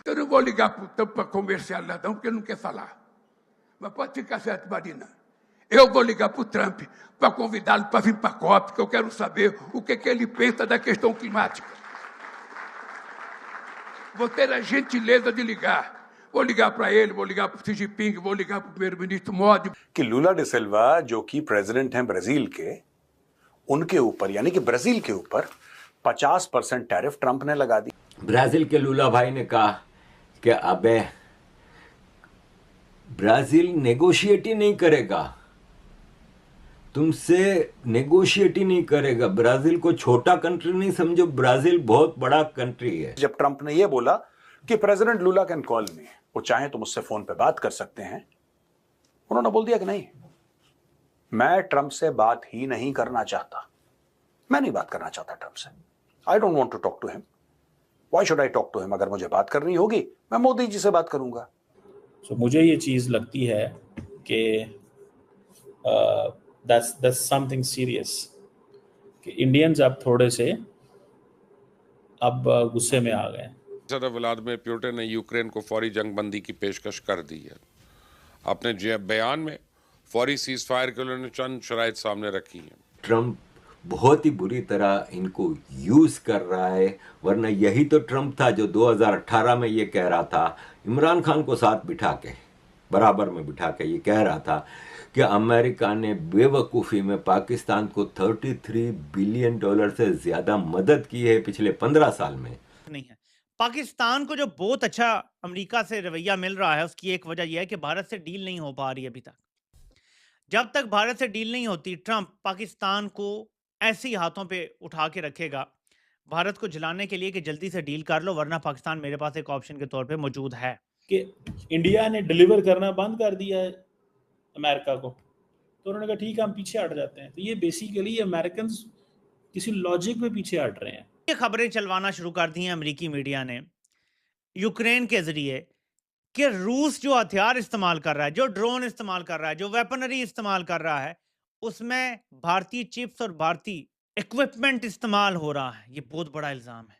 Eu não vou ligar para o tampo para comercializar, não, porque não quer falar. Mas pode ficar certo, Marina. Eu vou ligar para o Trump para convidá-lo para vir para a COP, porque eu quero saber o que ele pensa da questão climática. Vou ter a gentileza de ligar. Vou ligar para ele, vou ligar para o Xi Jinping, vou ligar para o primeiro-ministro Modi. कि लूला day सिल्वा जो कि president हैं Brazil के, उनके ऊपर यानी कि Brazil के ऊपर 50% टैरिफ ट्रंप ने लगा दी। ब्राजील के लूला भाई ने कहा कि अबे ब्राजील नेगोशिएट ही नहीं करेगा, तुमसे नेगोशिएट ही नहीं करेगा। ब्राजील को छोटा कंट्री नहीं समझो, ब्राजील बहुत बड़ा कंट्री है। जब ट्रंप ने यह बोला कि प्रेसिडेंट लूला कैन कॉल मी, वो चाहे तो मुझसे फोन पे बात कर सकते हैं, उन्होंने बोल दिया कि नहीं, मैं ट्रंप से बात ही नहीं करना चाहता। मैं नहीं बात करना चाहता ट्रंप से। I don't want to talk to him. Why should I talk to him? अगर मुझे बात करनी होगी मैं मोदी जी से बात करूंगा। मुझे ये चीज लगती है कि that's something serious कि इंडियंस अब थोड़े से अब गुस्से में आ गए। सदर व्लादिमीर पुतिन ने यूक्रेन को फौरी जंगबंदी की पेशकश कर दी है। अपने बयान में फौरी सीज फायर के उन्होंने चंद शराइत सामने रखी हैं। ट्रंप बहुत ही बुरी तरह इनको यूज कर रहा है, वरना यही तो ट्रंप था जो 2018 में ये कह रहा था, इमरान खान को साथ बिठा के बराबर में बिठा के ये कह रहा था कि अमेरिका ने बेवकूफ़ी में पाकिस्तान को $33 बिलियन से ज़्यादा मदद की है पिछले 15 साल में। नहीं है पाकिस्तान को जो बहुत अच्छा अमेरिका से रवैया मिल रहा है, उसकी एक वजह यह है कि भारत से डील नहीं हो पा रही अभी तक। जब तक भारत से डील नहीं होती, ट्रंप पाकिस्तान को ऐसे ही हाथों पे उठा के रखेगा भारत को जलाने के लिए कि जल्दी से डील कर लो, वरना पाकिस्तान मेरे पास एक ऑप्शन के तौर पे मौजूद है। कि इंडिया ने डिलीवर करना बंद कर दिया है अमेरिका को, तो उन्होंने कहा ठीक है हम पीछे हट जाते हैं। तो ये बेसिकली अमेरिकन किसी लॉजिक में पीछे हट रहे हैं। ये खबरें चलवाना शुरू कर दी हैं अमेरिकी मीडिया ने यूक्रेन के जरिए कि रूस जो हथियार इस्तेमाल कर रहा है, जो ड्रोन इस्तेमाल कर रहा है, जो वेपनरी इस्तेमाल कर रहा है, उसमें भारतीय चिप्स और भारतीय इक्विपमेंट इस्तेमाल हो रहा है। ये बहुत बड़ा इल्जाम है।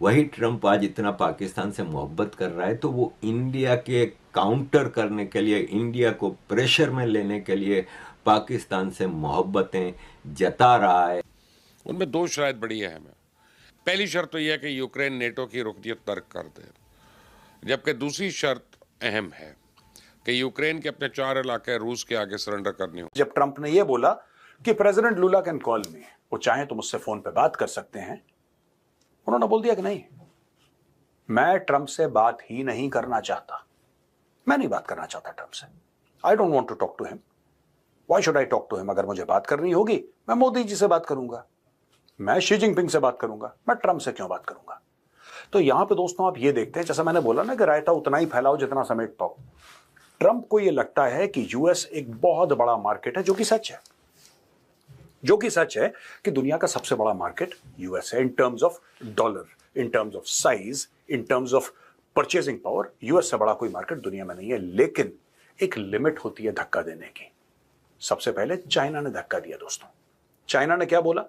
वही ट्रंप आज इतना पाकिस्तान से मोहब्बत कर रहा है तो वो इंडिया के काउंटर करने के लिए, इंडिया को प्रेशर में लेने के लिए पाकिस्तान से मोहब्बतें जता रहा है। उनमें दो शराइत बड़ी अहम है। पहली शर्त तो यह है कि यूक्रेन नेटो की रुकनीत तर्क कर दे, जबकि दूसरी शर्त अहम है कि यूक्रेन के अपने 4 इलाके रूस के आगे सरेंडर करने हो। जब ट्रंप ने यह बोला कि प्रेसिडेंट लूला कैन कॉल मी, वो चाहे तो मुझसे फोन पे बात कर सकते हैं, उन्होंने बोल दिया कि नहीं, मैं ट्रंप से बात ही नहीं करना चाहता। मैं नहीं बात करना चाहता ट्रंप से। I don't want to talk to him. Why should I talk to him? अगर मुझे बात करनी होगी मैं मोदी जी से बात करूंगा, मैं शी जिनपिंग से बात करूंगा, मैं ट्रंप से क्यों बात करूंगा? तो यहां पे दोस्तों आप ये देखते हैं, जैसा मैंने बोला ना कि रायता उतना ही फैलाओ जितना समेट पाओ। ट्रंप को यह लगता है कि यूएस एक बहुत बड़ा मार्केट है, जो कि सच है। जो कि सच है कि दुनिया का सबसे बड़ा मार्केट यूएस है in terms of dollar, in terms of size, in terms of purchasing power. US से बड़ा कोई मार्केट दुनिया में नहीं है, लेकिन एक लिमिट होती है धक्का देने की। सबसे पहले चाइना ने धक्का दिया दोस्तों। चाइना ने क्या बोला?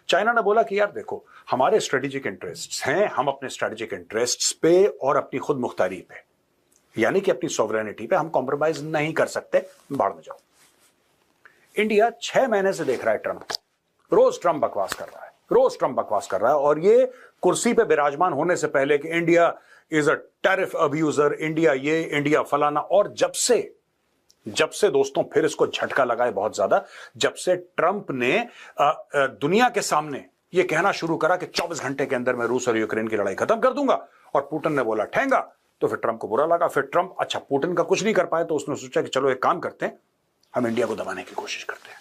चाइना ने बोला कि यार देखो, हमारे स्ट्रेटेजिक इंटरेस्ट्स हैं, हम अपने स्ट्रेटेजिक इंटरेस्ट्स पे और अपनी खुद मुख्तारी पे, यानी कि अपनी सॉवरेनिटी पे हम कॉम्प्रोमाइज नहीं कर सकते, बाढ़ में जाओ। इंडिया 6 महीने से देख रहा है ट्रंप को, रोज ट्रंप बकवास कर रहा है, रोज ट्रंप बकवास कर रहा है, और ये कुर्सी पे विराजमान होने से पहले कि India is a tariff abuser, India ये, इंडिया फलाना। और जब से दोस्तों फिर इसको झटका लगा है बहुत ज्यादा, जब से ट्रंप ने दुनिया के सामने ये कहना शुरू करा कि 24 घंटे के अंदर मैं रूस और यूक्रेन की लड़ाई खत्म कर दूंगा, और पुतिन ने बोला ठेंगा, तो फिर ट्रंप को बुरा लगा। फिर ट्रंप अच्छा पुतिन का कुछ नहीं कर पाए, तो उसने सोचा कि चलो एक काम करते हैं, हम इंडिया को दबाने की कोशिश करते हैं।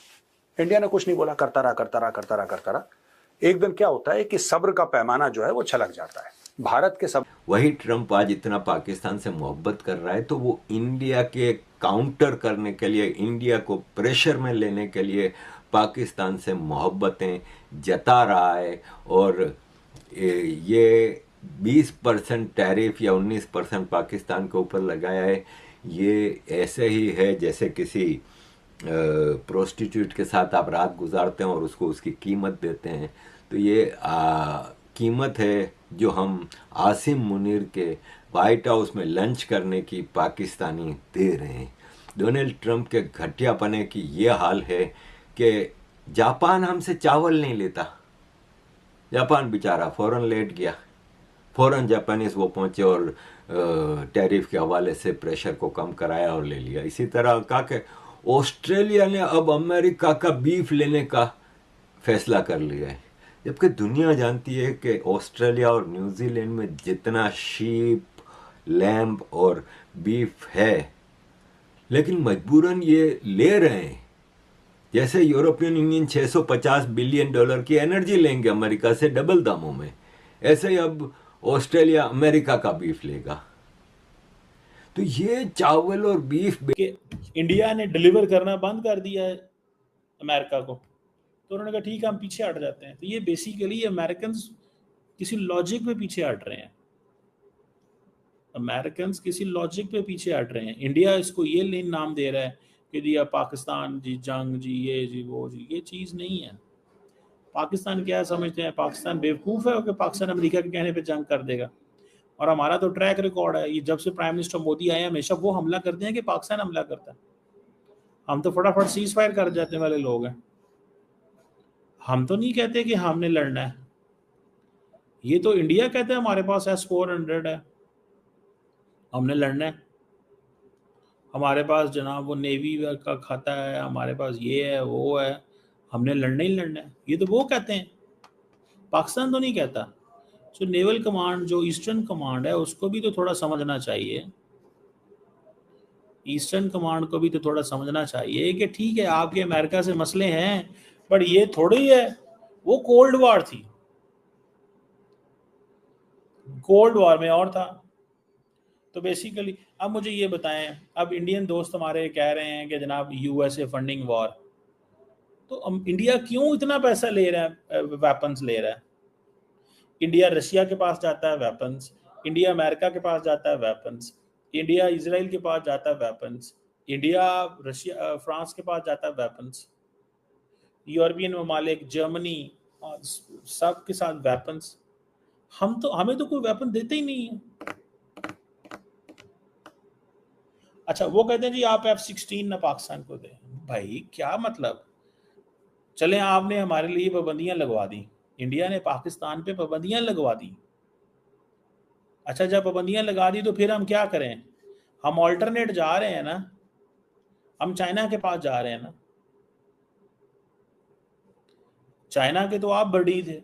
इंडिया ने कुछ नहीं बोला, करता रहा। एक दिन क्या होता है कि सब्र का पैमाना जो है वो छलक जाता है। भारत के सब वही ट्रंप आज इतना पाकिस्तान से मोहब्बत कर रहा है तो वो इंडिया के काउंटर करने के लिए, इंडिया को प्रेशर में लेने के लिए पाकिस्तान से मोहब्बतें जता रहा है। और ये 20% टैरिफ या 19% पाकिस्तान के ऊपर लगाया है, ये ऐसे ही है जैसे किसी प्रोस्टिट्यूट के साथ आप रात गुजारते हैं और उसको उसकी कीमत देते हैं। तो ये कीमत है जो हम आसिम मुनीर के व्हाइट हाउस में लंच करने की पाकिस्तानी दे रहे हैं। डोनाल्ड ट्रंप के घटियापने की ये हाल है कि जापान हमसे चावल नहीं लेता। जापान बेचारा फौरन लेट गया, फौरन जापानीज वो पहुंचे और टैरिफ के हवाले से प्रेशर को कम कराया और ले लिया। इसी तरह कहा कि ऑस्ट्रेलिया ने अब अमेरिका का बीफ लेने का फैसला कर लिया है, जबकि दुनिया जानती है कि ऑस्ट्रेलिया और न्यूजीलैंड में जितना शीप, लैम्ब और बीफ है, लेकिन मजबूरन ये ले रहे हैं। जैसे यूरोपियन यूनियन 650 बिलियन डॉलर की एनर्जी लेंगे अमेरिका से डबल दामों में, ऐसे ही अब ऑस्ट्रेलिया अमेरिका का बीफ लेगा। तो ये चावल और बीफ कि इंडिया ने डिलीवर करना बंद कर दिया है अमेरिका को, तो उन्होंने कहा ठीक है हम पीछे हट जाते हैं। तो ये बेसिकली अमेरिकन किसी लॉजिक पे पीछे हट रहे हैं, अमेरिकन किसी लॉजिक पे पीछे हट रहे हैं। इंडिया इसको ये नाम दे रहा है कि जी पाकिस्तान जी जंग जी ये जी वो जी, ये चीज़ नहीं है। पाकिस्तान क्या समझते हैं, पाकिस्तान बेवकूफ़ है कि पाकिस्तान अमेरिका के कहने पे जंग कर देगा। और हमारा तो ट्रैक रिकॉर्ड है, ये जब से प्राइम मिनिस्टर मोदी आए हमेशा वो हमला करते हैं कि पाकिस्तान हमला करता है। हम तो फटाफट सीज फायर कर जाने वाले लोग हैं। हम तो नहीं कहते कि हमने लड़ना है, ये तो इंडिया कहते हैं हमारे पास S-400 है, हमने लड़ना है। हमारे पास जनाब वो नेवी का खाता है, हमारे पास ये है वो है, हमने लड़ना ही लड़ना है, ये तो वो कहते हैं। पाकिस्तान तो नहीं कहता। तो नेवल कमांड जो ईस्टर्न कमांड है उसको भी तो थोड़ा समझना चाहिए, ईस्टर्न कमांड को भी तो थोड़ा समझना चाहिए कि ठीक है आपके अमेरिका से मसले हैं, पर ये थोड़ी है, वो कोल्ड वॉर थी, कोल्ड वॉर में और था। तो बेसिकली अब मुझे ये बताएं, अब इंडियन दोस्त हमारे कह रहे हैं कि जनाब USA फंडिंग वॉर, तो इंडिया क्यों इतना पैसा ले रहा है, वेपन्स ले रहा है? इंडिया रशिया के पास जाता है वेपन्स, इंडिया अमेरिका के पास जाता है वेपन्स, इंडिया इजराइल के पास जाता है वेपन्स, इंडिया रशिया फ्रांस के पास जाता है वेपन्स, यूरोपियन ममालिक जर्मनी सब के साथ वेपन्स। हमें तो कोई वेपन देते ही नहीं है। अच्छा वो कहते हैं जी आप F-16 ना पाकिस्तान को दें। भाई क्या मतलब, चले आपने हमारे लिए पाबंदियां लगवा दी, इंडिया ने पाकिस्तान पे पाबंदियां लगवा दी। अच्छा जब पाबंदियां लगा दी तो फिर हम क्या करें? हम ऑल्टरनेट जा रहे हैं ना, हम चाइना के पास जा रहे हैं ना। चाइना के तो आप बड़ी थे,